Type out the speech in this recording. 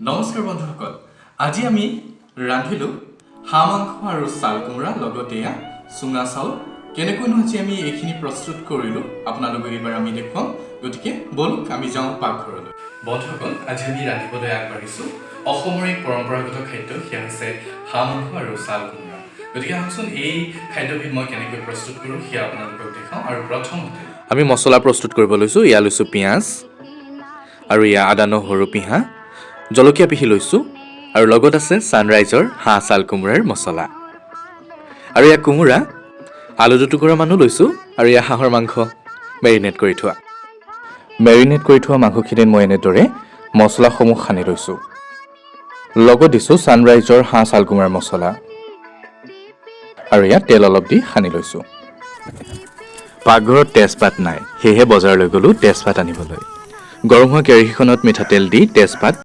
নমস্কাৰ বন্ধুসকল আজি আমি ৰান্ধিলো হাঁহ মাংস আৰু চাল কোমৰা লগতে চুঙা চাউল কেনেকৈনো আজি আমি এইখিনি প্ৰস্তুত কৰিলো আপোনালোকক এবাৰ আমি দেখুৱাম গতিকে বলক আমি যাওঁ পাকঘৰলৈ বন্ধুসকল আজি আমি ৰান্ধিবলৈ আগবাঢ়িছো অসমৰ এক পৰম্পৰাগত খাদ্য সেয়া হৈছে হাঁহ মাংস আৰু চাল কোমৰা গতিকে আহকচোন এই খাদ্যবিধ মই কেনেকৈ প্ৰস্তুত কৰোঁ সেয়া আপোনালোকক দেখাওঁ আৰু প্ৰথমতে আমি মছলা প্ৰস্তুত কৰিব লৈছোঁ ইয়া লৈছোঁ পিঁয়াজ আৰু ইয়া আদা নহৰু পিহা জলকীয়া পিহি লৈছোঁ আৰু লগত আছে ছানৰাইজৰ হাঁহ চাল কোমোৰাৰ মছলা আৰু ইয়া কোমোৰা আলু দুটুকুৰা মানো লৈছোঁ আৰু ইয়া হাঁহৰ মাংস মেৰিনেট কৰি থোৱা মাংসখিনিত মই এনেদৰে মছলাসমূহ সানি লৈছোঁ লগত দিছোঁ ছানৰাইজৰ হাঁহ চাল কোমোৰাৰ মছলা আৰু ইয়াত তেল অলপ দি সানি লৈছোঁ পাকঘৰত তেজপাত নাই সেয়েহে বজাৰলৈ গ'লোঁ তেজপাত আনিবলৈ গৰম হোৱা কেৰাহীখনত মিঠাতেল দি তেজপাত